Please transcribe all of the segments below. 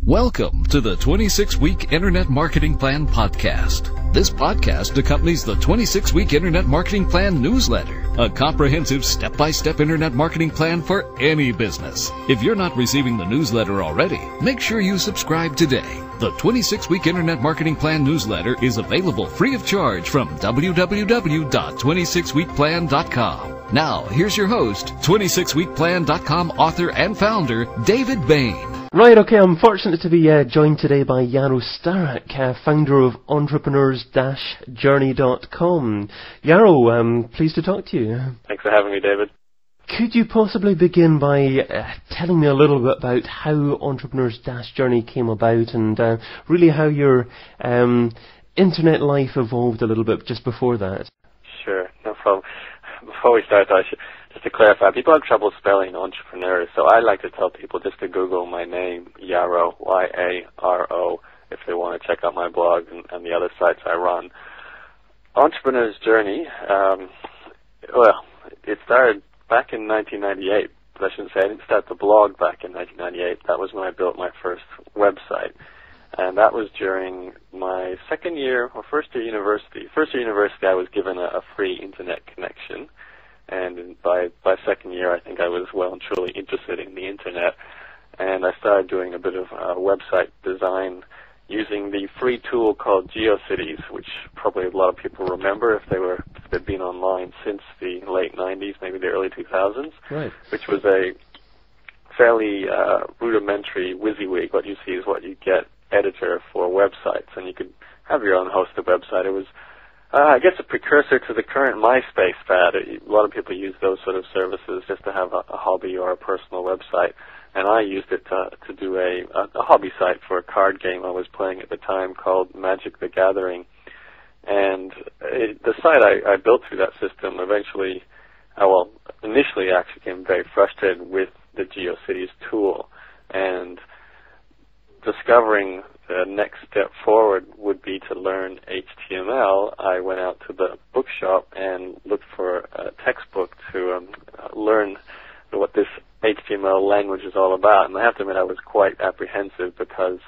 Welcome to the 26-Week Internet Marketing Plan Podcast. This podcast accompanies the 26-Week Internet Marketing Plan newsletter, a comprehensive step-by-step internet marketing plan for any business. If you're not receiving the newsletter already, make sure you subscribe today. The 26-Week Internet Marketing Plan newsletter is available free of charge from www.26weekplan.com. Now, here's your host, 26weekplan.com author and founder, David Bain. Right, okay, I'm fortunate to be joined today by Yaro Starak, founder of entrepreneurs-journey.com. Yaro, pleased to talk to you. Thanks for having me, David. Could you possibly begin by telling me a little bit about how Entrepreneurs-Journey came about and really how your internet life evolved a little bit just before that? Sure, no problem. Before we start, just to clarify, people have trouble spelling entrepreneurs, so I like to tell people just to Google my name, Yaro, Y-A-R-O, if they want to check out my blog and the other sites I run. Entrepreneur's Journey, it started back in 1998, but I shouldn't say I didn't start the blog back in 1998. That was when I built my first website, and that was during my second year or first year university. First year university, I was given a free internet connection. And by second year, I think I was well and truly interested in the internet, and I started doing a bit of website design using the free tool called GeoCities, which probably a lot of people remember if they've been online since the late 90s, maybe the early 2000s, right. Which was a fairly rudimentary WYSIWYG. What you see is what you get editor for websites, and you could have your own hosted website. It was I guess a precursor to the current MySpace fad. A lot of people use those sort of services just to have a hobby or a personal website, and I used it to do a hobby site for a card game I was playing at the time called Magic the Gathering. And the site I built through that system initially I actually became very frustrated with the GeoCities tool, and discovering the next step forward would be to learn HTML, I went out to the bookshop and looked for a textbook to learn what this HTML language is all about. And I have to admit I was quite apprehensive because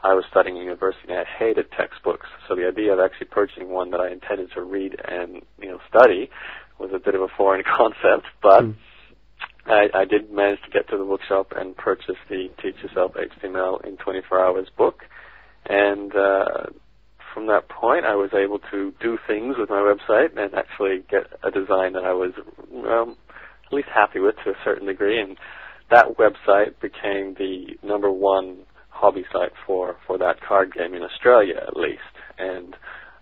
I was studying at university and I hated textbooks. So the idea of actually purchasing one that I intended to read and study was a bit of a foreign concept, but I did manage to get to the bookshop and purchase the Teach Yourself HTML in 24 Hours book. And from that point, I was able to do things with my website and actually get a design that I was at least happy with to a certain degree. And that website became the #1 hobby site for that card game in Australia, at least. And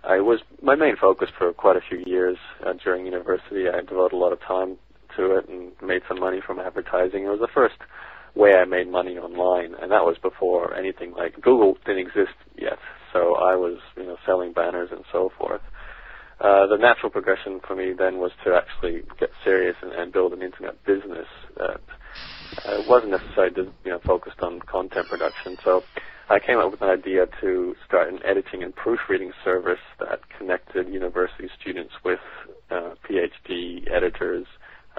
I was my main focus for quite a few years during university. I devoted a lot of time to it and made some money from advertising. It was the first way I made money online, and that was before anything like Google didn't exist yet. So I was, selling banners and so forth. The natural progression for me then was to actually get serious and build an internet business that wasn't necessarily focused on content production. So I came up with an idea to start an editing and proofreading service that connected university students with PhD editors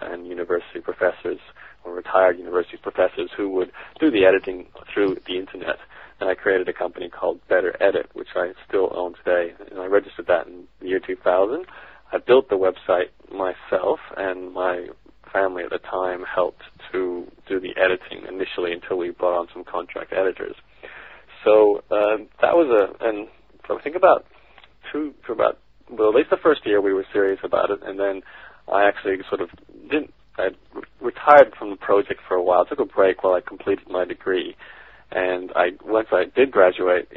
and university professors or retired university professors who would do the editing through the internet. And I created a company called Better Edit, which I still own today. And I registered that in the year 2000. I built the website myself, and my family at the time helped to do the editing initially until we brought on some contract editors. So that was and so I think at least the first year we were serious about it, and then I actually I retired from the project for a while, took a break while I completed my degree, and once I did graduate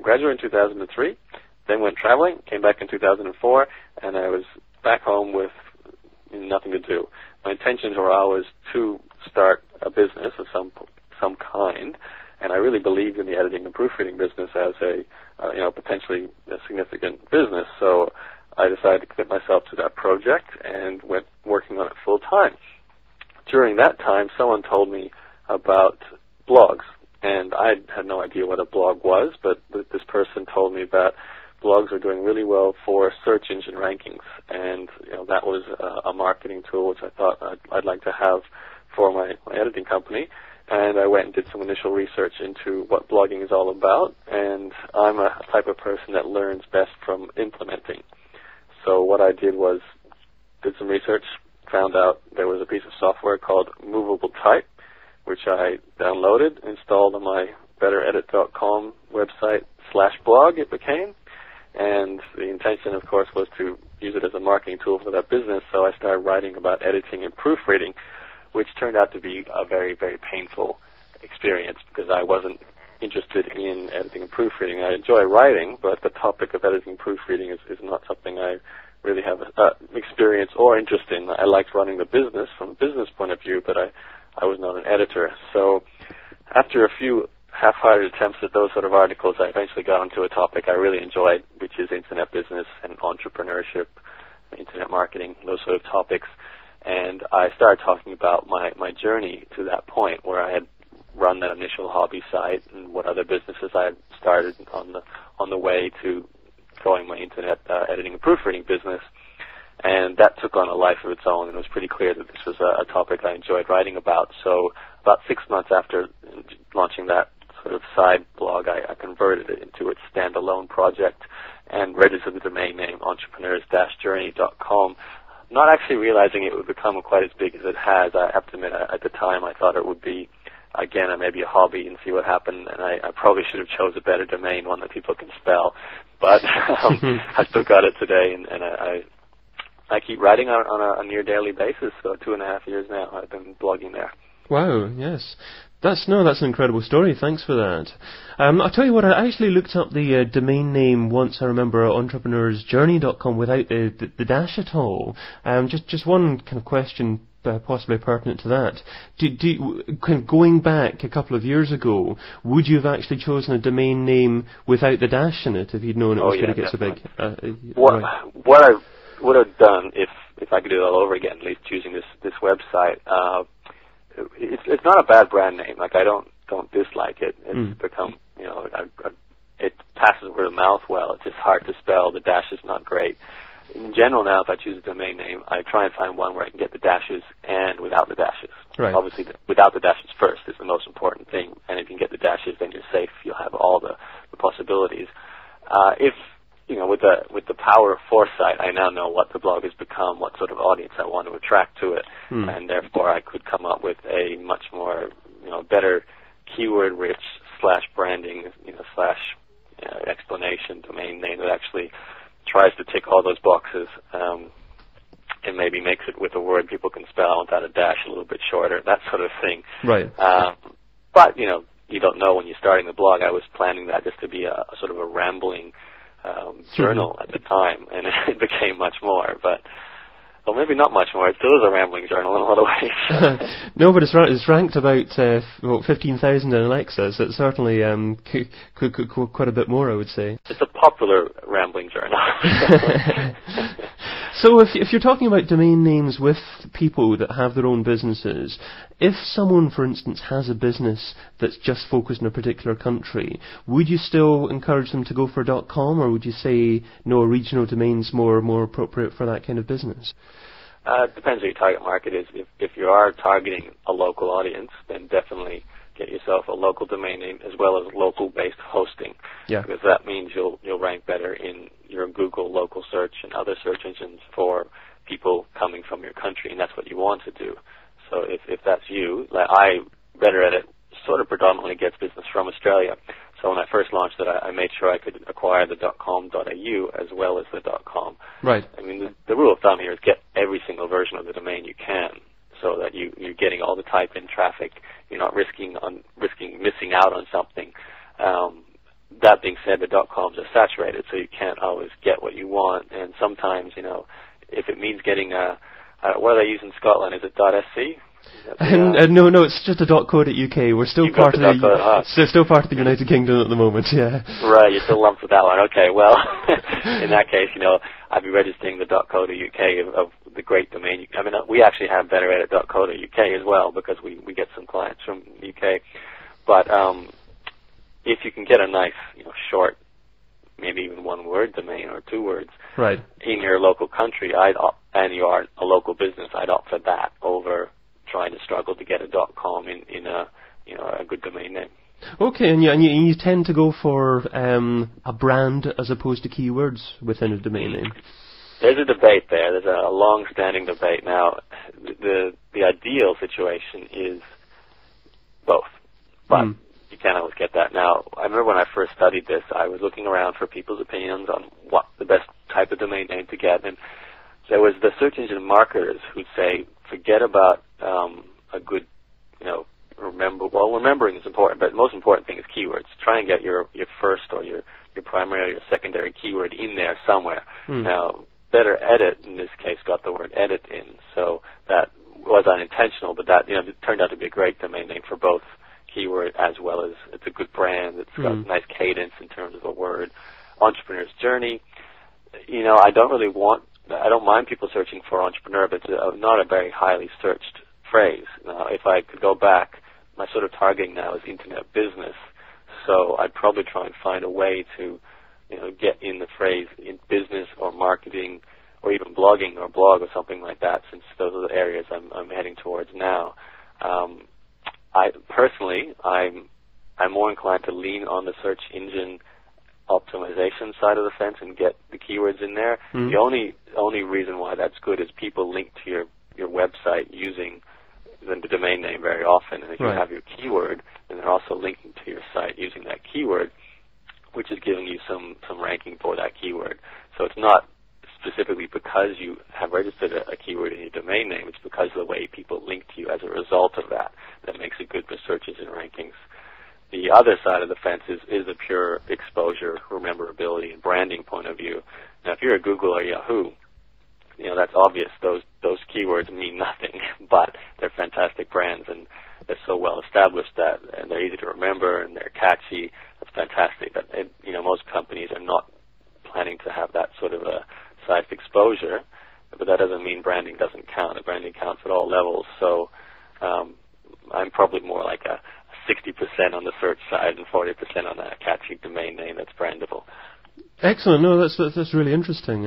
graduated in 2003, then went traveling, came back in 2004, and I was back home with nothing to do. My intentions were always to start a business of some kind, and I really believed in the editing and proofreading business as a potentially a significant business. So I decided to commit myself to that project and went working on it full time. During that time, someone told me about blogs, and I had no idea what a blog was, but this person told me that blogs are doing really well for search engine rankings, and that was a marketing tool which I thought I'd like to have for my editing company. and I went and did some initial research into what blogging is all about, and I'm a type of person that learns best from implementing. So what I did was did some research, found out there was a piece of software called Movable Type, which I downloaded, installed on my betteredit.com website /blog it became, and the intention, of course, was to use it as a marketing tool for that business, so I started writing about editing and proofreading, which turned out to be a very, very painful experience because I wasn't interested in editing and proofreading. I enjoy writing, but the topic of editing and proofreading is not something I really have experience or interest in. I liked running the business from a business point of view, but I was not an editor. So after a few half-hearted attempts at those sort of articles, I eventually got onto a topic I really enjoyed, which is internet business and entrepreneurship, internet marketing, those sort of topics. And I started talking about my journey to that point where I had run that initial hobby site and what other businesses I had started on the way to growing my internet editing and proofreading business. And that took on a life of its own, and it was pretty clear that this was a topic I enjoyed writing about. So about 6 months after launching that sort of side blog, I converted it into its standalone project and registered the domain name entrepreneurs-journey.com. Not actually realizing it would become quite as big as it has. I have to admit, at the time I thought it would be, again, maybe a hobby and see what happened, and I probably should have chose a better domain, one that people can spell. But I still got it today, and I keep writing on a near daily basis, so 2.5 years now I've been blogging there. Wow, yes. That's an incredible story. Thanks for that. I'll tell you what, I actually looked up the domain name once, I remember, entrepreneursjourney.com without the dash at all. Just one kind of question possibly pertinent to that. Going back a couple of years ago, would you have actually chosen a domain name without the dash in it if you'd known it was going to get so big? What I would have done if I could do it all over again, at least choosing this website, it's not a bad brand name. Like, I don't dislike it. It's become, it passes word of mouth well. It's just hard to spell. The dash is not great. In general now, if I choose a domain name, I try and find one where I can get the dashes and without the dashes. Right. Obviously, without the dashes first is the most important thing. And if you can get the dashes, then you're safe. You'll have all the possibilities. With the power of foresight, I now know what the blog has become, what sort of audience I want to attract to it, and therefore I could come up with a much more, better keyword-rich /branding, / explanation domain name that actually tries to tick all those boxes, and maybe makes it with a word people can spell without a dash, a little bit shorter, that sort of thing. Right. But you don't know when you're starting the blog. I was planning that just to be a sort of a rambling journal at the time, and it became much more, but well, maybe not much more. It still is a rambling journal in a lot of ways. No, but it's ranked about 15,000 in Alexa, so it's certainly could quite a bit more, I would say. It's a popular rambling journal. So if you're talking about domain names with people that have their own businesses, if someone, for instance, has a business that's just focused on a particular country, would you still encourage them to go for .com, or would you say, no, a regional domain's more appropriate for that kind of business? It depends who your target market is. If you are targeting a local audience, then definitely get yourself a local domain name as well as local-based hosting. Yeah. Because that means you'll rank better in your Google local search and other search engines for people coming from your country, and that's what you want to do. So if that's you, like Better Edit sort of predominantly gets business from Australia. So when I first launched it, I made sure I could acquire the .com.au as well as the .com. Right. I mean, the rule of thumb here is get every single version of the domain you can, so that you're getting all the type-in traffic. You're not risking missing out on something. That being said, the .coms are saturated, so you can't always get what you want. And sometimes, if it means getting what do they use in Scotland? Is it .sc? No, it's just a .co.uk. We're still part of still part of the United Kingdom at the moment. Yeah. Right, you're still lumped with that one. Okay, well, in that case, I'd be registering the .co.uk of the great domain. I mean, we actually have betteredit.co.uk as well because we get some clients from the UK. But if you can get a nice, short, maybe even one-word domain or 2 words, right, in your local country, and you are a local business, I'd opt for that over trying to struggle to get a .com in a a good domain name. Okay, and you tend to go for a brand as opposed to keywords within a domain name. There's a debate there. There's a long-standing debate. Now, the ideal situation is both, but you can't always get that. Now, I remember when I first studied this, I was looking around for people's opinions on what the best type of domain name to get, and there was the search engine marketers who'd say, forget about a good, remembering is important, but the most important thing is keywords. Try and get your first or your primary or your secondary keyword in there somewhere. Now, Better Edit, in this case, got the word edit in, so that was unintentional, but that it turned out to be a great domain name for both keyword as well as it's a good brand. It's got a nice cadence in terms of a word. Entrepreneur's Journey, I don't mind people searching for entrepreneur, but it's not a very highly searched phrase. Now, if I could go back, my sort of targeting now is internet business, so I'd probably try and find a way to get in the phrase in business or marketing or even blogging or blog or something like that, since those are the areas I'm heading towards now. I'm more inclined to lean on the search engine optimization side of the fence and get the keywords in there. The only reason why that's good is people link to your website using the domain name very often, and if you have your keyword, then they're also linking to your site using that keyword, which is giving you some ranking for that keyword. So it's not specifically because you have registered a keyword in your domain name, it's because of the way people link to you as a result of that makes it good for search engine rankings. The other side of the fence is the pure exposure, rememberability, and branding point of view. Now, if you're a Google or Yahoo, that's obvious. Those keywords mean nothing, but they're fantastic brands, and they're so well established and they're easy to remember and they're catchy. That's fantastic. But most companies are not planning to have that sort of a size exposure, but that doesn't mean branding doesn't count. Branding counts at all levels. So I'm probably more like a 60% on the search side and 40% on a catchy domain name that's brandable. Excellent. No, that's really interesting.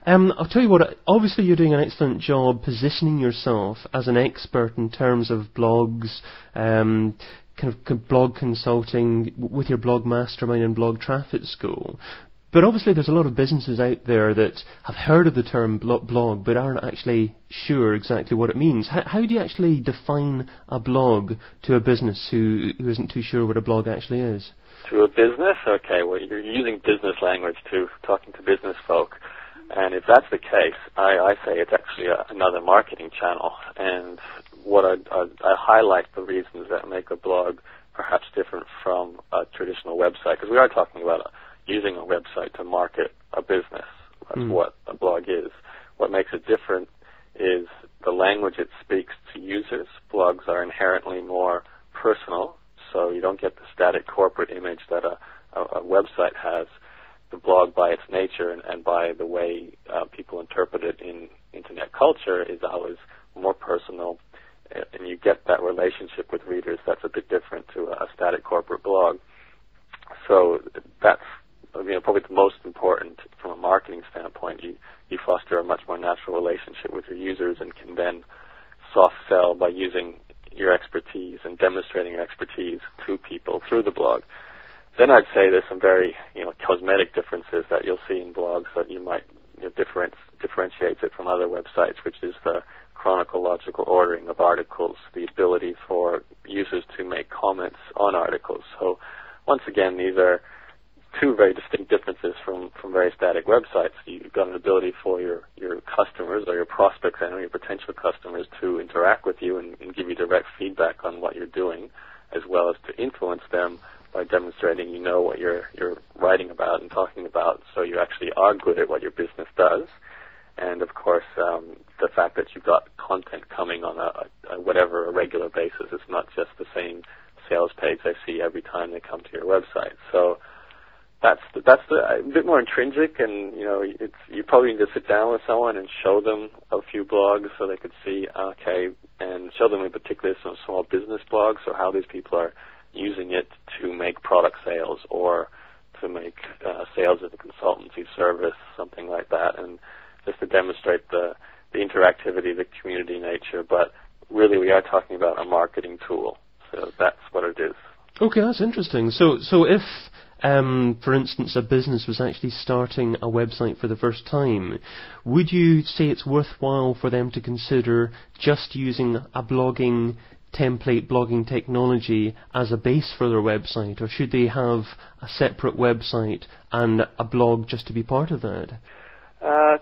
I'll tell you what, obviously you're doing an excellent job positioning yourself as an expert in terms of blogs, kind of blog consulting with your blog mastermind and blog traffic school. But obviously there's a lot of businesses out there that have heard of the term blog but aren't actually sure exactly what it means. How do you actually define a blog to a business who isn't too sure what a blog actually is? To a business? Okay, well, you're using business language to talking to business folk. And if that's the case, I say it's actually another marketing channel. And what I highlight the reasons that make a blog perhaps different from a traditional website, because we are talking about using a website to market a business. That's what a blog is. What makes it different is the language it speaks to users. Blogs are inherently more personal, so you don't get the static corporate image that a website has. The blog, by its nature and by the way people interpret it in internet culture, is always more personal, and you get that relationship with readers that's a bit different to a static corporate blog. So that's probably the most important from a marketing standpoint. You foster a much more natural relationship with your users and can then soft sell by using your expertise and demonstrating your expertise to people through the blog. Then I'd say there's some very cosmetic differences that you'll see in blogs that you might differentiates it from other websites, which is the chronological ordering of articles, the ability for users to make comments on articles. So once again, these are two very distinct differences from very static websites. You've got an ability for your customers or your prospects and your potential customers to interact with you and give you direct feedback on what you're doing, as well as to influence them by demonstrating what you're writing about and talking about, so you actually are good at what your business does. And of course, the fact that you've got content coming on a regular basis. It's not just the same sales page they see every time they come to your website. So that's a bit more intrinsic, and you probably need to sit down with someone and show them a few blogs so they could see, and show them in particular some small business blogs, so how these people are using it to make product sales or to make sales of a consultancy service, something like that, and just to demonstrate the interactivity, the community nature. But really we are talking about a marketing tool. that's what it is. Okay, that's interesting. So if, for instance, a business was actually starting a website for the first time, would you say it's worthwhile for them to consider just using a blogging template, blogging technology as a base for their website, or should they have a separate website and a blog just to be part of that?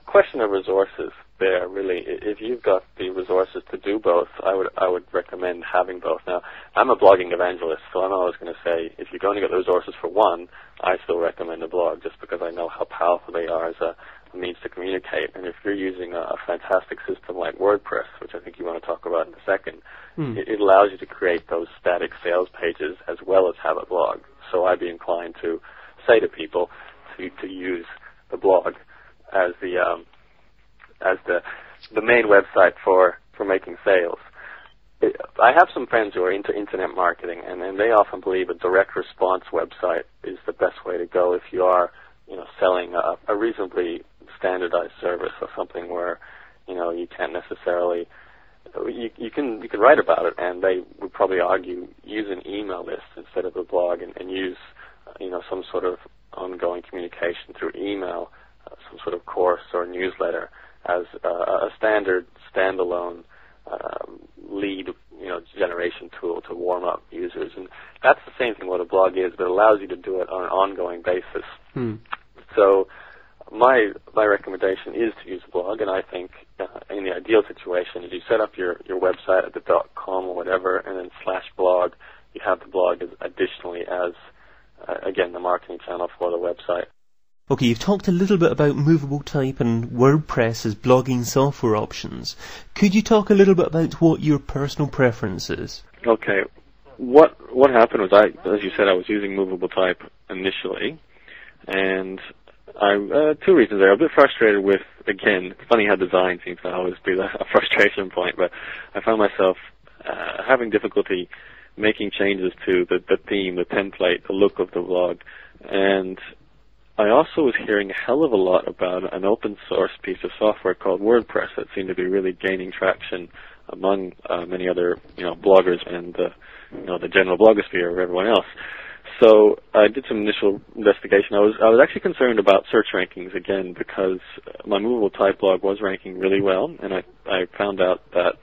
Question of resources there, really. If you've got the resources to do both, I would recommend having both. Now, I'm a blogging evangelist, so I'm always going to say, if you're going to get the resources for one, I still recommend a blog, just because I know how powerful they are as a means to communicate. And if you're using a fantastic system like WordPress, which I think you want to talk about in a second, it allows you to create those static sales pages as well as have a blog. So I'd be inclined to say to people to use the blog as the main website for making sales. I have some friends who are into internet marketing, and they often believe a direct response website is the best way to go if you are, selling a reasonably standardized service or something where, you can't necessarily. You can write about it, and they would probably argue use an email list instead of a blog, and use some sort of ongoing communication through email, some sort of course or newsletter as a standard standalone lead generation tool to warm up users. And that's the same thing what a blog is, but it allows you to do it on an ongoing basis. So my recommendation is to use a blog, and I think in the ideal situation is you set up your website at the .com or whatever, and then /blog, you have the blog as additionally as, again, the marketing channel for the website. Okay, you've talked a little bit about Movable Type and WordPress as blogging software options. Could you talk a little bit about what your personal preference is? Okay. What happened was, as you said, I was using Movable Type initially, and two reasons there. I'm a bit frustrated with, again, it's funny how design seems to always be a frustration point, but I found myself having difficulty making changes to the theme, the template, the look of the blog, and I also was hearing a hell of a lot about an open source piece of software called WordPress that seemed to be really gaining traction among many other bloggers and the general blogosphere of everyone else. So I did some initial investigation. I was actually concerned about search rankings again, because my Movable Type blog was ranking really well, and I found out that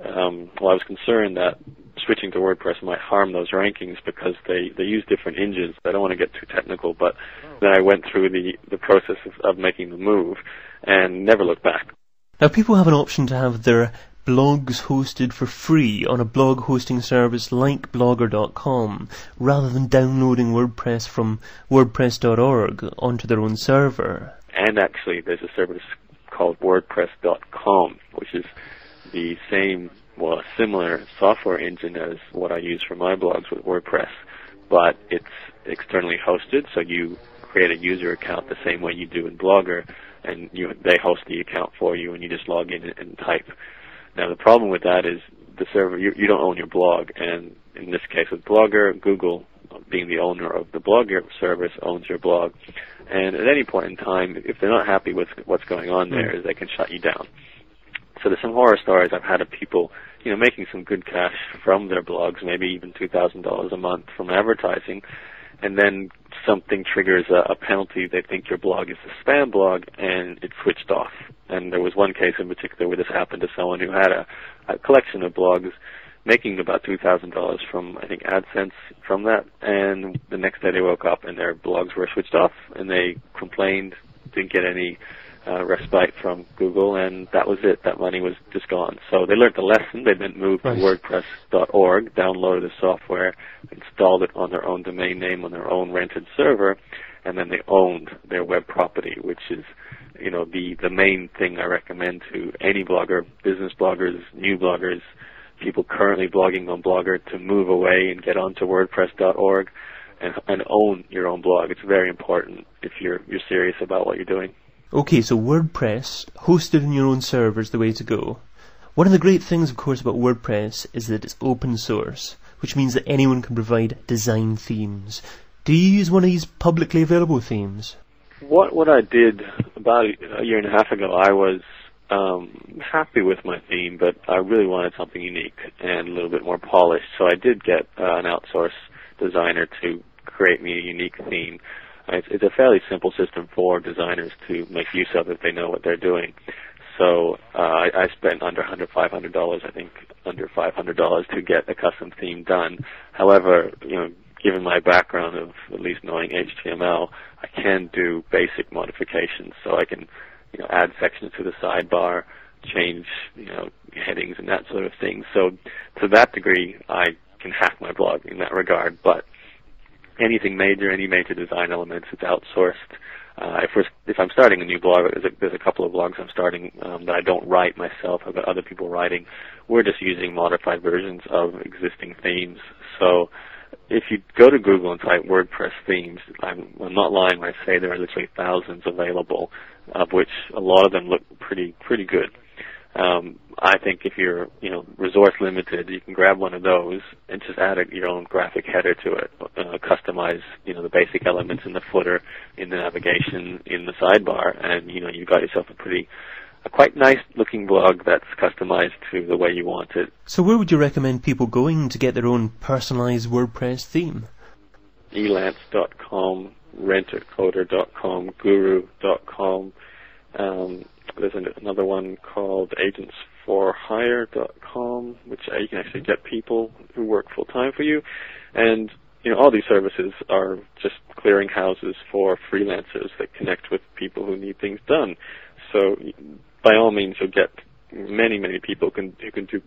I was concerned that switching to WordPress might harm those rankings because they use different engines. I don't want to get too technical, but then I went through the process of making the move and never looked back. Now, people have an option to have their blogs hosted for free on a blog hosting service like Blogger.com rather than downloading WordPress from WordPress.org onto their own server. And actually, there's a service called WordPress.com, which is the same, well, similar software engine as what I use for my blogs with WordPress, but it's externally hosted, so you create a user account the same way you do in Blogger, and they host the account for you, and you just log in and type. Now, the problem with that is the server, you don't own your blog, and in this case with Blogger, Google, being the owner of the Blogger service, owns your blog, and at any point in time, if they're not happy with what's going on there, they can shut you down. So there's some horror stories I've had of people, making some good cash from their blogs, maybe even $2,000 a month from advertising, and then something triggers a penalty. They think your blog is a spam blog, and it's switched off. And there was one case in particular where this happened to someone who had a collection of blogs making about $2,000 from, I think, AdSense from that, and the next day they woke up and their blogs were switched off, and they complained, didn't get any respite from Google, and that was it. That money was just gone. So they learned the lesson. They then moved to WordPress.org, downloaded the software, installed it on their own domain name, on their own rented server, and then they owned their web property, which is, the main thing I recommend to any blogger, business bloggers, new bloggers, people currently blogging on Blogger, to move away and get onto WordPress.org and own your own blog. It's very important if you're serious about what you're doing. Okay, so WordPress, hosted in your own server, is the way to go. One of the great things, of course, about WordPress is that it's open source, which means that anyone can provide design themes. Do you use one of these publicly available themes? What I did about a year and a half ago, I was happy with my theme, but I really wanted something unique and a little bit more polished. So I did get an outsourced designer to create me a unique theme. It's a fairly simple system for designers to make use of if they know what they're doing. So I spent under $500, I think under $500 to get a custom theme done. However, given my background of at least knowing HTML, I can do basic modifications. So I can, add sections to the sidebar, change, headings and that sort of thing. So to that degree, I can hack my blog in that regard. But anything major, any major design elements, it's outsourced. If I'm starting a new blog, there's a couple of blogs I'm starting that I don't write myself. I've got other people writing. We're just using modified versions of existing themes. So if you go to Google and type WordPress themes, I'm not lying when I say there are literally thousands available, of which a lot of them look pretty good. I think if you're, resource limited, you can grab one of those and just add your own graphic header to it, customize, the basic elements in the footer, in the navigation, in the sidebar, and, you've got yourself a quite nice looking blog that's customized to the way you want it. So where would you recommend people going to get their own personalized WordPress theme? elance.com, rentercoder.com, guru.com. There's another one called agentsforhire.com, which you can actually get people who work full time for you. And, all these services are just clearinghouses for freelancers that connect with people who need things done. So by all means, you'll get many people who can do,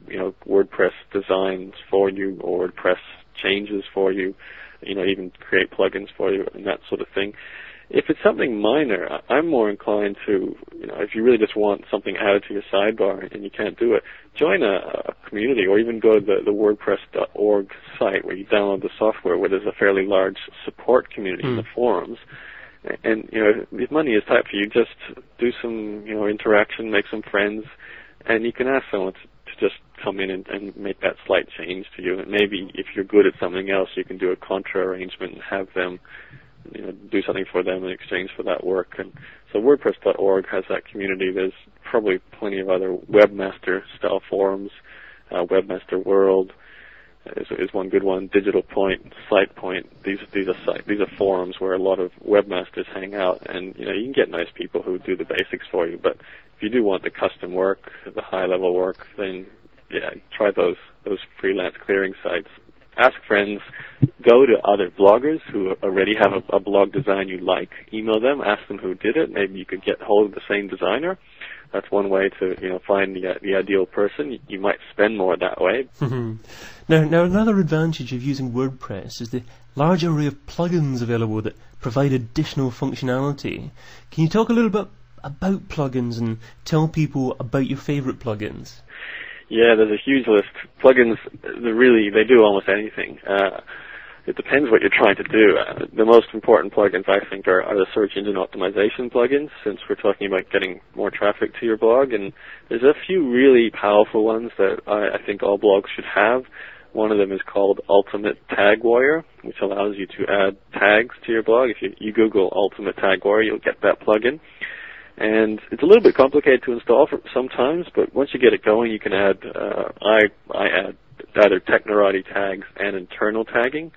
WordPress designs for you or WordPress changes for you, even create plugins for you and that sort of thing. If it's something minor, I'm more inclined to, if you really just want something added to your sidebar and you can't do it, join a community or even go to the WordPress.org site where you download the software, where there's a fairly large support community in the forums. And, if money is tight for you, just do some, interaction, make some friends, and you can ask someone to just come in and make that slight change to you. And maybe if you're good at something else, you can do a contra arrangement and have them do something for them in exchange for that work. And so WordPress.org has that community. There's probably plenty of other webmaster-style forums. Webmaster World is one good one. Digital Point, Site Point. These are forums where a lot of webmasters hang out, and you can get nice people who do the basics for you. But if you do want the custom work, the high-level work, then try those freelance clearing sites. Ask friends, go to other bloggers who already have a blog design you like, email them, ask them who did it. Maybe you could get hold of the same designer. That's one way to find the ideal person. You might spend more that way. Mm-hmm. Now another advantage of using WordPress is the large array of plugins available that provide additional functionality. Can you talk a little bit about plugins and tell people about your favorite plugins? Yeah, there's a huge list. Plugins, they do almost anything. It depends what you're trying to do. The most important plugins, I think, are the search engine optimization plugins, since we're talking about getting more traffic to your blog. And there's a few really powerful ones that I think all blogs should have. One of them is called Ultimate Tag Warrior, which allows you to add tags to your blog. If you Google Ultimate Tag Warrior, you'll get that plugin. And it's a little bit complicated to install sometimes, but once you get it going, you can add, I add either Technorati tags and internal tagging,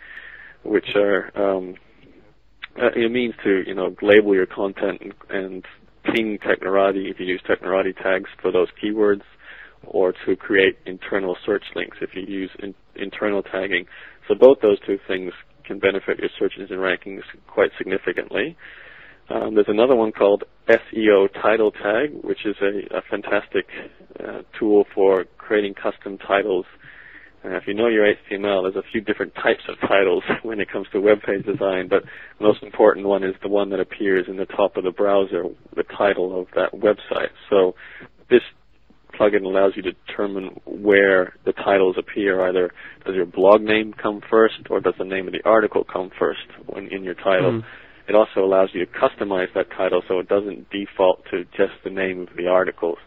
which are a means to, label your content and ping Technorati if you use Technorati tags for those keywords, or to create internal search links if you use internal tagging. So both those two things can benefit your search engine rankings quite significantly. There's another one called SEO Title Tag, which is a fantastic tool for creating custom titles. If you know your HTML, there's a few different types of titles when it comes to web page design, but the most important one is the one that appears in the top of the browser, the title of that website. So this plugin allows you to determine where the titles appear. Either does your blog name come first, or does the name of the article come first when in your title. It also allows you to customize that title so it doesn't default to just the name of the articles.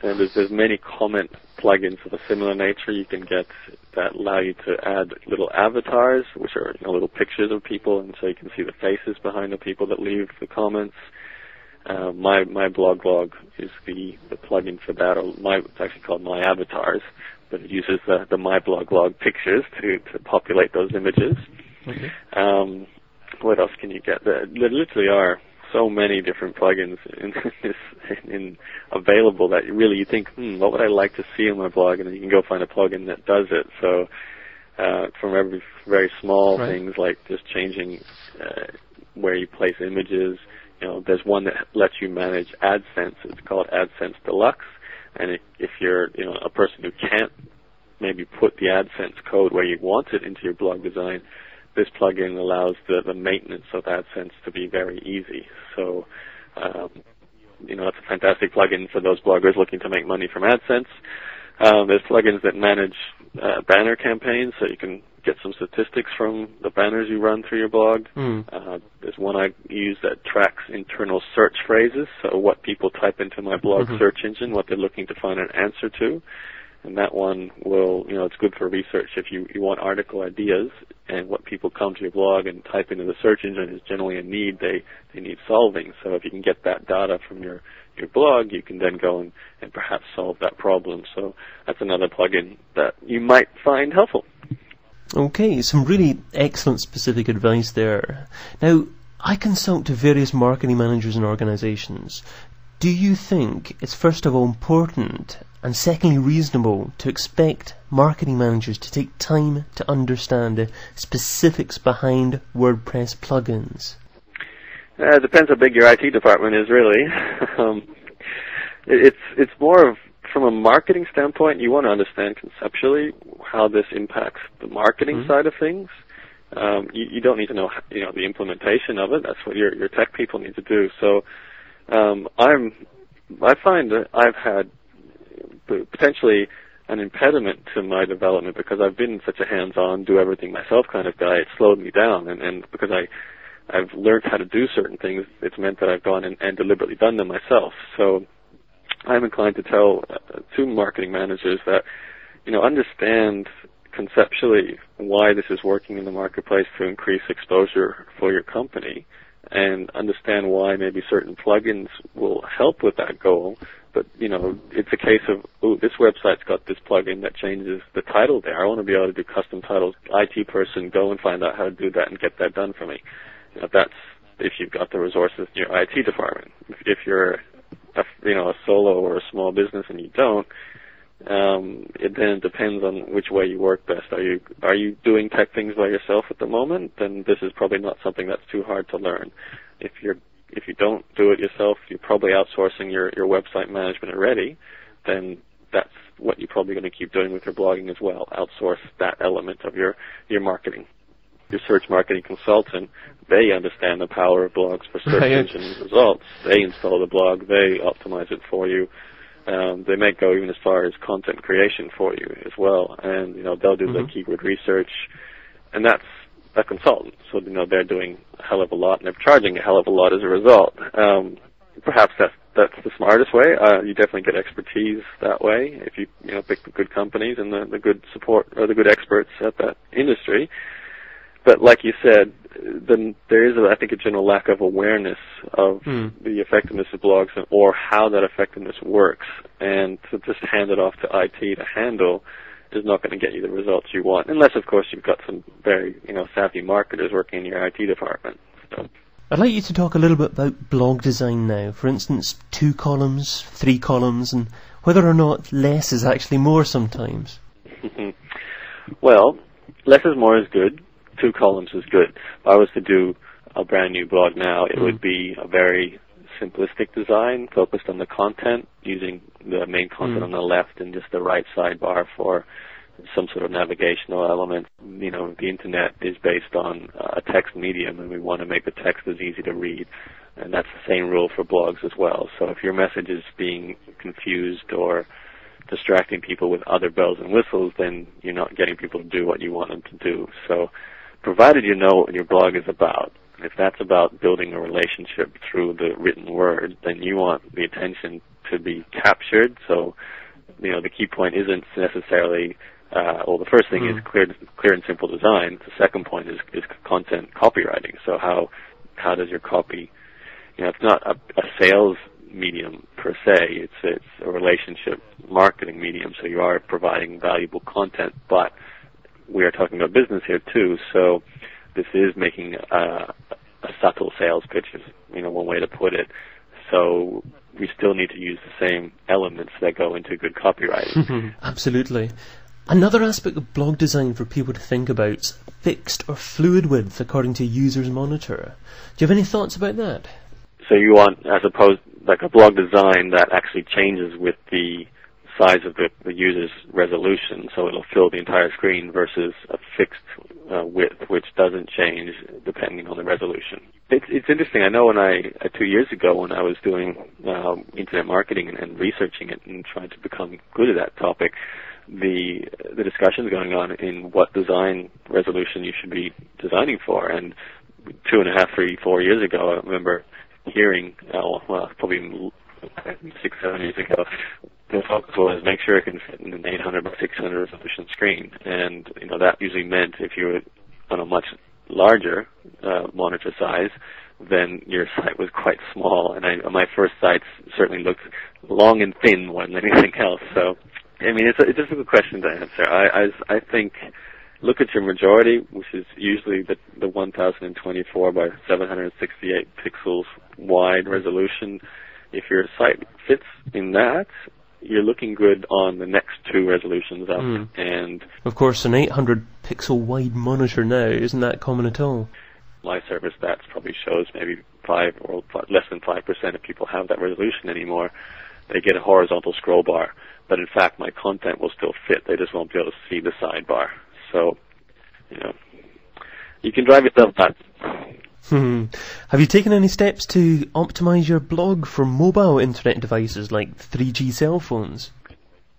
And there's many comment plugins of a similar nature you can get that allow you to add little avatars, which are little pictures of people, and so you can see the faces behind the people that leave the comments. My blog is the plugin for that. It's actually called My Avatars, but it uses the My Blog pictures to populate those images. Okay. What else can you get? There literally are so many different plugins in available that you think, what would I like to see on my blog? And then you can go find a plugin that does it. So from every very small things like just changing where you place images. There's one that lets you manage AdSense. It's called AdSense Deluxe. And if you're a person who can't maybe put the AdSense code where you want it into your blog design, this plugin allows the maintenance of AdSense to be very easy. So, it's a fantastic plugin for those bloggers looking to make money from AdSense. There's plugins that manage banner campaigns, so you can get some statistics from the banners you run through your blog. There's one I use that tracks internal search phrases, so what people type into my blog search engine, what they're looking to find an answer to. And that one will, it's good for research if you want article ideas, and what people come to your blog and type into the search engine is generally a need they need solving. So if you can get that data from your blog, you can then go and perhaps solve that problem. So that's another plugin that you might find helpful. Okay, some really excellent specific advice there. Now, I consult to various marketing managers and organizations. Do you think it's first of all important and secondly reasonable to expect marketing managers to take time to understand the specifics behind WordPress plugins? It depends how big your IT department is, really. It's more of, from a marketing standpoint, you want to understand conceptually how this impacts the marketing side of things. You don't need to know, the implementation of it. That's what your tech people need to do. So I find that I've had potentially an impediment to my development because I've been such a hands-on, do everything myself kind of guy. It slowed me down, and because I've learned how to do certain things, it's meant that I've gone and deliberately done them myself. So I'm inclined to tell to marketing managers that, understand conceptually why this is working in the marketplace to increase exposure for your company, and understand why maybe certain plugins will help with that goal. But, it's a case of, this website's got this plugin that changes the title there. I want to be able to do custom titles. IT person, go and find out how to do that and get that done for me. That's if you've got the resources in your IT department. If you're a solo or a small business and you don't, it then depends on which way you work best. Are you doing tech things by yourself at the moment? Then this is probably not something that's too hard to learn. If you don't do it yourself, you're probably outsourcing your website management already, then that's what you're probably going to keep doing with your blogging as well. Outsource that element of your marketing. Your search marketing consultant, they understand the power of blogs for search engine results. They install the blog, they optimize it for you. They may go even as far as content creation for you as well, and they'll do the keyword research, and that's a consultant. So they're doing a hell of a lot, and they're charging a hell of a lot as a result. Perhaps that's the smartest way. You definitely get expertise that way if you pick the good companies and the good support or the good experts at that industry. But like you said, then there is, I think, a general lack of awareness of the effectiveness of blogs or how that effectiveness works. And to just hand it off to IT to handle is not going to get you the results you want, unless, of course, you've got some very savvy marketers working in your IT department. So. I'd like you to talk a little bit about blog design now. For instance, 2 columns, 3 columns, and whether or not less is actually more sometimes. Well, less is more is good. 2 columns is good. If I was to do a brand new blog now, it would be a very simplistic design focused on the content, using the main content on the left and just the right sidebar for some sort of navigational element. The internet is based on a text medium, and we want to make the text as easy to read. And that's the same rule for blogs as well. So if your message is being confused or distracting people with other bells and whistles, then you're not getting people to do what you want them to do. So provided you know what your blog is about, if that's about building a relationship through the written word, then you want the attention to be captured. So, the key point isn't necessarily, the first thing is clear and simple design. The second point is content copywriting. So how does your copy it's not a sales medium per se. It's a relationship marketing medium. So you are providing valuable content, but we are talking about business here too. So this is making a subtle sales pitch, is one way to put it. So we still need to use the same elements that go into good copywriting. Absolutely. Another aspect of blog design for people to think about, fixed or fluid width according to users monitor. Do you have any thoughts about that? So you want, as opposed, like a blog design that actually changes with the size of the user's resolution, so it'll fill the entire screen versus a fixed width, which doesn't change depending on the resolution. It's interesting. I know 2 years ago when I was doing internet marketing and researching it and trying to become good at that topic, the discussions going on in what design resolution you should be designing for. And 2.5, 3, 4 years ago, I remember hearing, probably 6, 7 years ago, the focus was make sure it can fit in an 800 by 600 resolution screen. And, that usually meant if you were on a much larger monitor size, then your site was quite small. And my first sites certainly looked long and thin more than anything else. So, it's a difficult question to answer. I think look at your majority, which is usually the 1024 by 768 pixels wide resolution. If your site fits in that, you're looking good on the next two resolutions up. And of course, an 800 pixel wide monitor now isn't that common at all. My server stats probably shows maybe 5 or less than 5% of people have that resolution anymore. They get a horizontal scroll bar, but in fact my content will still fit. They just won't be able to see the sidebar. So, you can drive yourself nuts. Have you taken any steps to optimize your blog for mobile internet devices like 3G cell phones?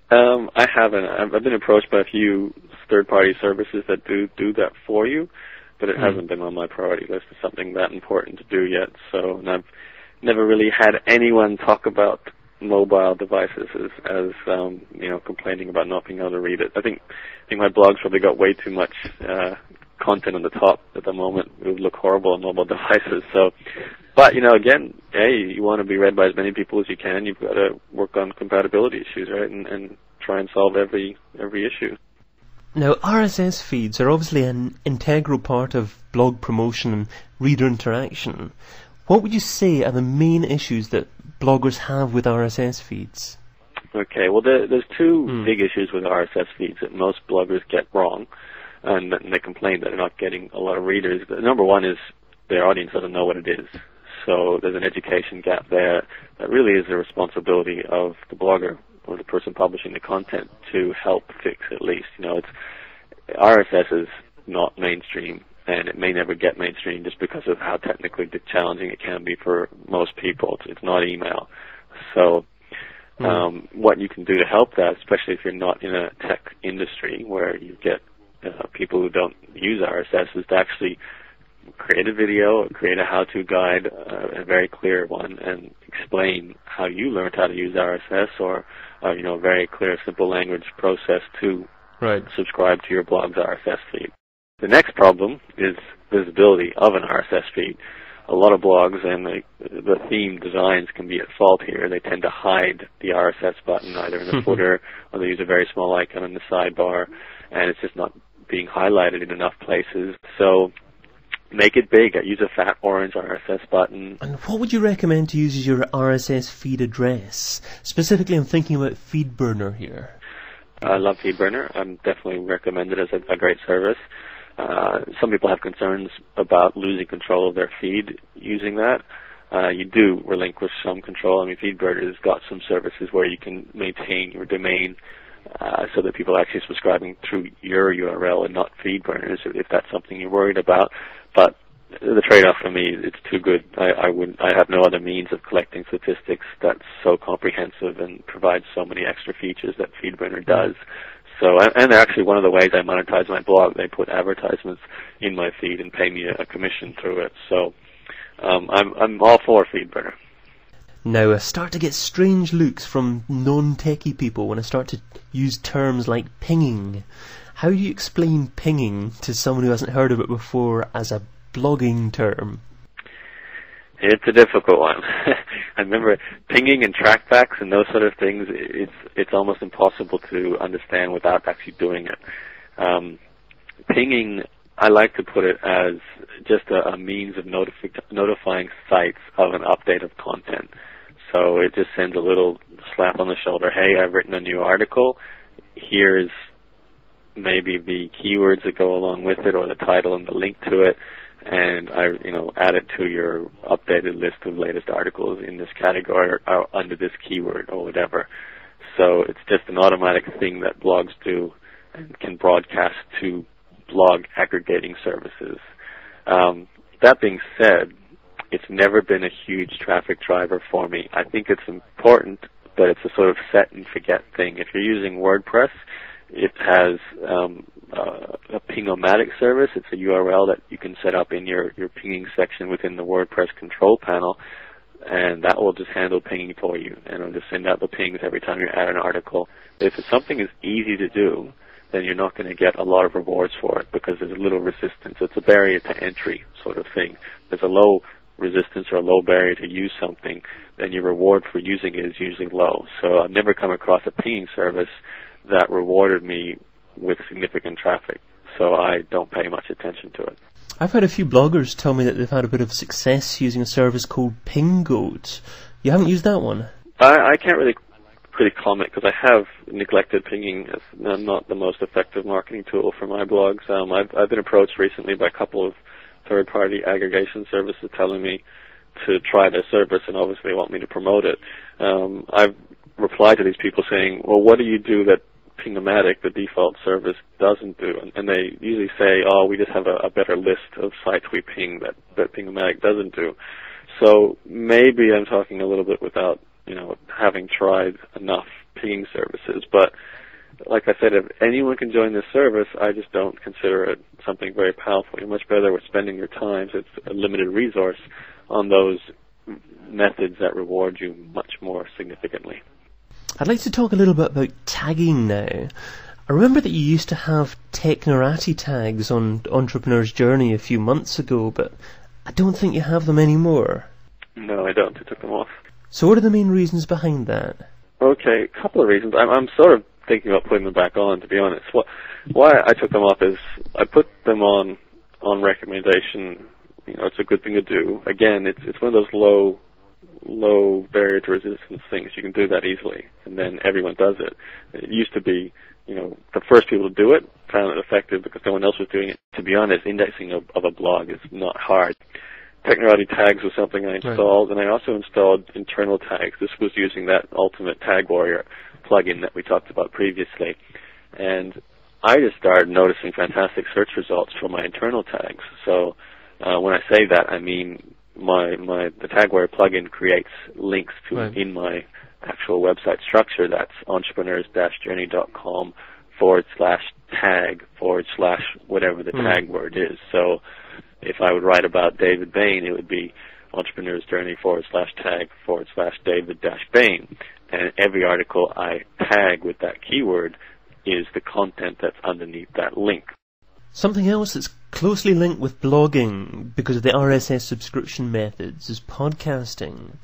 I haven't. I've been approached by a few third-party services that do that for you, but it hasn't been on my priority list as something that important to do yet. So, and I've never really had anyone talk about mobile devices as complaining about not being able to read it. I think my blog's probably got way too much content on the top at the moment. It would look horrible on mobile devices. So, but again, you want to be read by as many people as you can. You've got to work on compatibility issues, right, and try and solve every issue. Now, RSS feeds are obviously an integral part of blog promotion and reader interaction. What would you say are the main issues that bloggers have with RSS feeds? Okay, well, there's two big issues with RSS feeds that most bloggers get wrong, and they complain that they're not getting a lot of readers. The number one is their audience doesn't know what it is. So there's an education gap there that really is the responsibility of the blogger or the person publishing the content to help fix at least. RSS is not mainstream, and it may never get mainstream just because of how technically challenging it can be for most people. It's not email. So what you can do to help that, especially if you're not in a tech industry where you get people who don't use RSS, is to actually create a video, create a how-to guide, a very clear one, and explain how you learned how to use RSS, or a very clear, simple language process to subscribe to your blog's RSS feed. The next problem is visibility of an RSS feed. A lot of blogs and the theme designs can be at fault here. They tend to hide the RSS button either in the footer, or they use a very small icon in the sidebar, and it's just not being highlighted in enough places. So make it big. Use a fat orange RSS button. And what would you recommend to use as your RSS feed address? Specifically, I'm thinking about Feedburner here. I love Feedburner. I'm definitely recommend it as a great service. Some people have concerns about losing control of their feed using that. You do relinquish some control. Feedburner's got some services where you can maintain your domain so that people are actually subscribing through your URL and not Feedburner's, if that's something you're worried about. But the trade-off for me, it's too good. I have no other means of collecting statistics that's so comprehensive and provides so many extra features that Feedburner does. So, and actually one of the ways I monetize my blog, they put advertisements in my feed and pay me a commission through it. So, I'm all for Feedburner. Now, I start to get strange looks from non-techie people when I start to use terms like pinging. How do you explain pinging to someone who hasn't heard of it before as a blogging term? It's a difficult one. I remember pinging and trackbacks and those sort of things. It's almost impossible to understand without actually doing it. Pinging, I like to put it as just a means of notifying sites of an update of content. So it just sends a little slap on the shoulder. Hey, I've written a new article. Here's maybe the keywords that go along with it, or the title and the link to it, and I, add it to your updated list of latest articles in this category or under this keyword or whatever. So it's just an automatic thing that blogs do and can broadcast to blog aggregating services. That being said, it's never been a huge traffic driver for me. I think it's important, but it's a sort of set and forget thing. If you're using WordPress, it has a ping-o-matic service. It's a URL that you can set up in your pinging section within the WordPress control panel, and that will just handle pinging for you, and it'll just send out the pings every time you add an article. If something is easy to do, then you're not going to get a lot of rewards for it because there's a little resistance. It's a barrier to entry sort of thing. There's a low resistance or a low barrier to use something, then your reward for using it is usually low. So I've never come across a pinging service that rewarded me with significant traffic, so I don't pay much attention to it. I've had a few bloggers tell me that they've had a bit of success using a service called PingGoat. You haven't used that one? I can't really comment because I have neglected pinging as not the most effective marketing tool for my blogs. I've been approached recently by a couple of third-party aggregation services telling me to try their service and obviously want me to promote it. I've replied to these people saying, well, what do you do that Ping-O-Matic, the default service, doesn't do? And they usually say, oh, we just have a better list of sites we ping that Ping-O-Matic doesn't do. So maybe I'm talking a little bit without, having tried enough pinging services. But like I said, if anyone can join this service, I just don't consider it something very powerful. You're much better with spending your time, so it's a limited resource, on those methods that reward you much more significantly. I'd like to talk a little bit about tagging now. I remember that you used to have Technorati tags on Entrepreneur's Journey a few months ago, but I don't think you have them anymore. No, I don't. I took them off. So what are the main reasons behind that? Okay, a couple of reasons. I'm sort of thinking about putting them back on, to be honest. Why I took them off is I put them on recommendation. It's a good thing to do. Again, it's one of those low barrier to resistance things. You can do that easily, and then everyone does it. It used to be, the first people to do it found it effective because no one else was doing it. To be honest, indexing of a blog is not hard. Technorati tags was something I installed, and I also installed internal tags. This was using that Ultimate Tag Warrior plugin that we talked about previously. And I just started noticing fantastic search results for my internal tags. So when I say that, I mean the Tag Warrior plugin creates links to in my actual website structure. That's entrepreneurs-journey.com/tag/ whatever the tag word is. So if I would write about David Bain, it would be Entrepreneur's Journey /tag/David-Bain. And every article I tag with that keyword is the content that's underneath that link. Something else that's closely linked with blogging because of the RSS subscription methods is podcasting.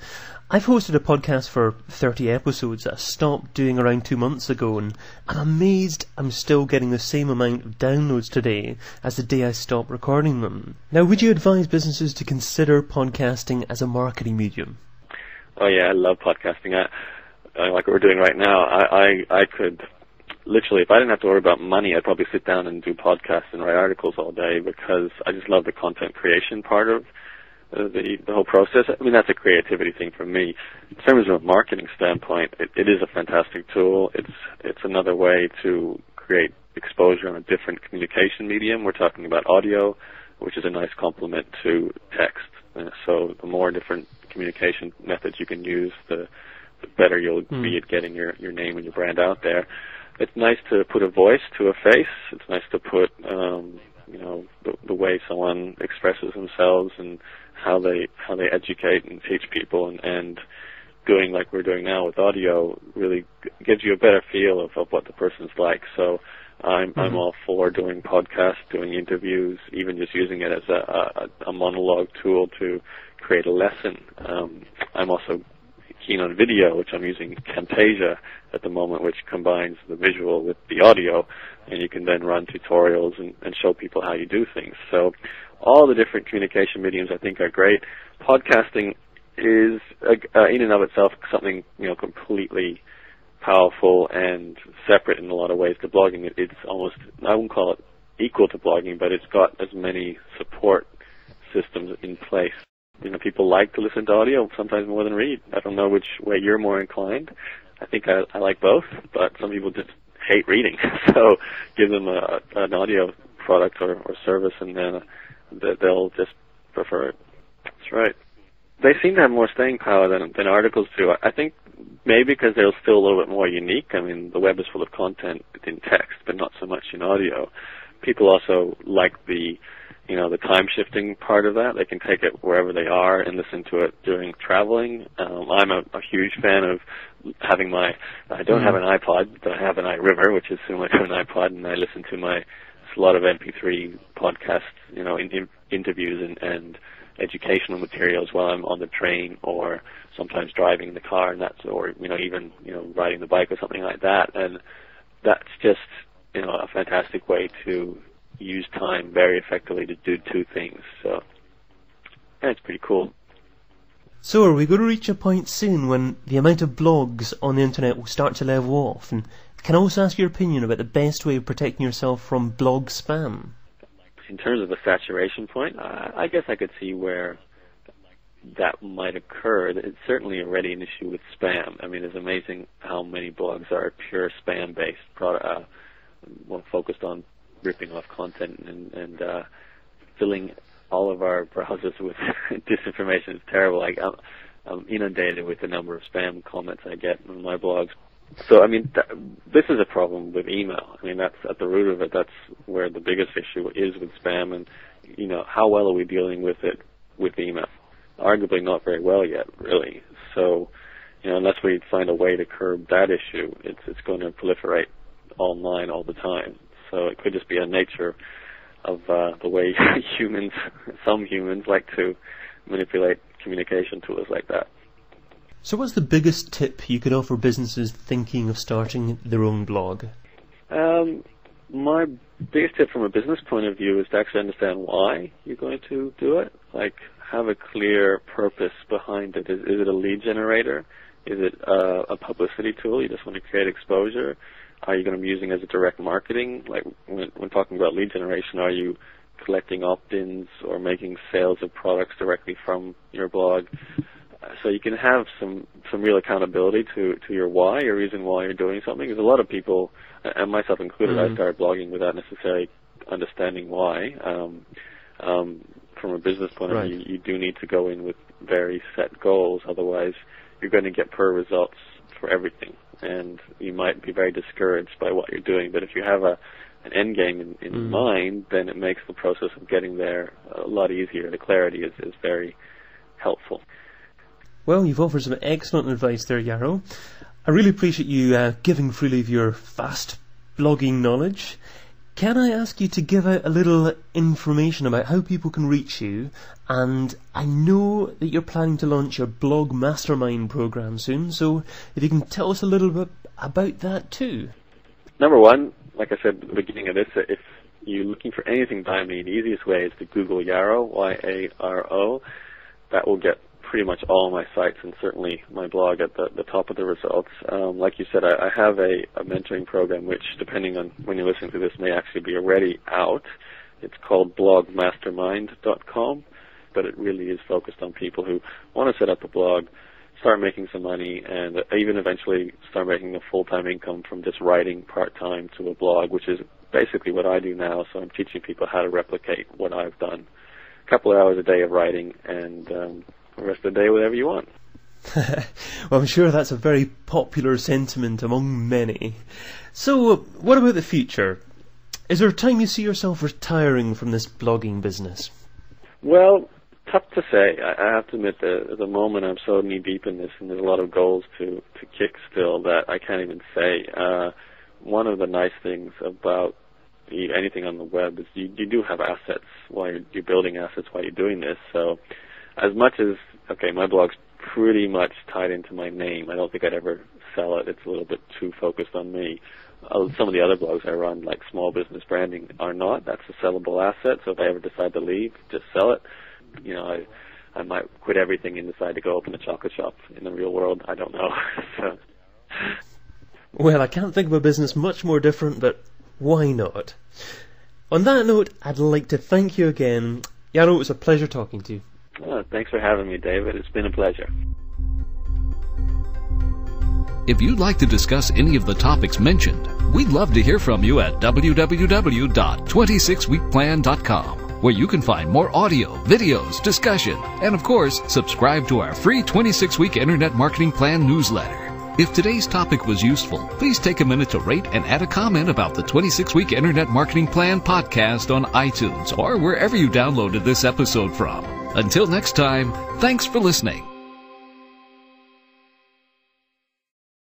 I've hosted a podcast for 30 episodes that I stopped doing around 2 months ago, and I'm amazed I'm still getting the same amount of downloads today as the day I stopped recording them. Now, would you advise businesses to consider podcasting as a marketing medium? Oh yeah, I love podcasting. Like what we're doing right now, I could literally, if I didn't have to worry about money, I'd probably sit down and do podcasts and write articles all day because I just love the content creation part of the whole process. I mean, that's a creativity thing for me. In terms of a marketing standpoint, it is a fantastic tool. It's another way to create exposure on a different communication medium. We're talking about audio, which is a nice complement to text. So the more different communication methods you can use, the better you'll be at getting your name and your brand out there. It's nice to put a voice to a face. It's nice to put, the way someone expresses themselves and how they educate and teach people, and doing like we're doing now with audio really gives you a better feel of what the person's like. So I'm all for doing podcasts, doing interviews, even just using it as a monologue tool to create a lesson. I'm also keen on video, which I'm using Camtasia at the moment, which combines the visual with the audio, and you can then run tutorials and show people how you do things. So all the different communication mediums I think are great. Podcasting is in and of itself something completely powerful and separate in a lot of ways to blogging. It's almost, I wouldn't call it equal to blogging, but it's got as many support systems in place. People like to listen to audio sometimes more than read. I don't know which way you're more inclined. I think I like both, but some people just hate reading. So give them an audio product or service, and then they'll just prefer it. That's right. They seem to have more staying power than articles do. I think maybe because they're still a little bit more unique. I mean, the web is full of content in text, but not so much in audio. People also like the time shifting part of that. They can take it wherever they are and listen to it during traveling. I'm a huge fan of having I don't have an iPod, but I have an iRiver, which is similar to an iPod, and I listen to a lot of MP3 podcasts, interviews and educational materials while I'm on the train, or sometimes driving in the car, and even riding the bike or something like that. And that's just a fantastic way to use time very effectively to do two things. So yeah, it's pretty cool. So are we going to reach a point soon when the amount of blogs on the internet will start to level off? And can I also ask your opinion about the best way of protecting yourself from blog spam? In terms of a saturation point, I guess I could see where that might occur. It's certainly already an issue with spam. I mean, it's amazing how many blogs are pure spam-based, focused on ripping off content and filling all of our browsers with disinformation. It's terrible. I'm inundated with the number of spam comments I get on my blogs. So, I mean, this is a problem with email. I mean, that's at the root of it. That's where the biggest issue is with spam. And, how well are we dealing with it with email? Arguably not very well yet, really. So, unless we find a way to curb that issue, it's going to proliferate online all the time. So it could just be a nature of the way some humans like to manipulate communication tools like that. So what's the biggest tip you could offer businesses thinking of starting their own blog? My biggest tip from a business point of view is to actually understand why you're going to do it. Like, have a clear purpose behind it. Is it a lead generator? Is it a publicity tool? You just want to create exposure? Are you going to be using it as a direct marketing? Like, when talking about lead generation, are you collecting opt-ins or making sales of products directly from your blog? So you can have some real accountability to your why, your reason why you're doing something. Because a lot of people, and myself included, I started blogging without necessarily understanding why. From a business point of view, you do need to go in with very set goals. Otherwise, you're going to get poor results for everything, and you might be very discouraged by what you're doing. But if you have an end game in mind, then it makes the process of getting there a lot easier. The clarity is very helpful. Well, you've offered some excellent advice there, Yaro. I really appreciate you giving freely of your vast blogging knowledge. Can I ask you to give out a little information about how people can reach you? And I know that you're planning to launch your blog mastermind program soon, so if you can tell us a little bit about that too. Number one, like I said at the beginning of this, if you're looking for anything by me, the easiest way is to Google Yaro, Y-A-R-O. That will get pretty much all my sites and certainly my blog at the top of the results. Like you said, I have a mentoring program which, depending on when you're listening to this, may actually be already out. It's called blogmastermind.com, but it really is focused on people who want to set up a blog, start making some money, and even eventually start making a full-time income from just writing part-time to a blog, which is basically what I do now. So I'm teaching people how to replicate what I've done. A couple of hours a day of writing, and the rest of the day, whatever you want. Well, I'm sure that's a very popular sentiment among many. So, what about the future? Is there a time you see yourself retiring from this blogging business? Well, tough to say. I have to admit that at the moment I'm so knee-deep in this, and there's a lot of goals to kick still that I can't even say. One of the nice things about anything on the web is you do have assets while you're building assets while you're doing this. So as much as, okay, my blog's pretty much tied into my name. I don't think I'd ever sell it. It's a little bit too focused on me. Some of the other blogs I run, like small business branding, are not. That's a sellable asset, so if I ever decide to leave, just sell it. You know, I might quit everything and decide to go open a chocolate shop in the real world. I don't know. So. Well, I can't think of a business much more different, but why not? On that note, I'd like to thank you again. Yaro, it was a pleasure talking to you. Thanks for having me, David. It's been a pleasure. If you'd like to discuss any of the topics mentioned, we'd love to hear from you at www.26weekplan.com, where you can find more audio, videos, discussion, and of course, subscribe to our free 26-week Internet Marketing Plan newsletter. If today's topic was useful, please take a minute to rate and add a comment about the 26-week Internet Marketing Plan podcast on iTunes or wherever you downloaded this episode from. Until next time, thanks for listening.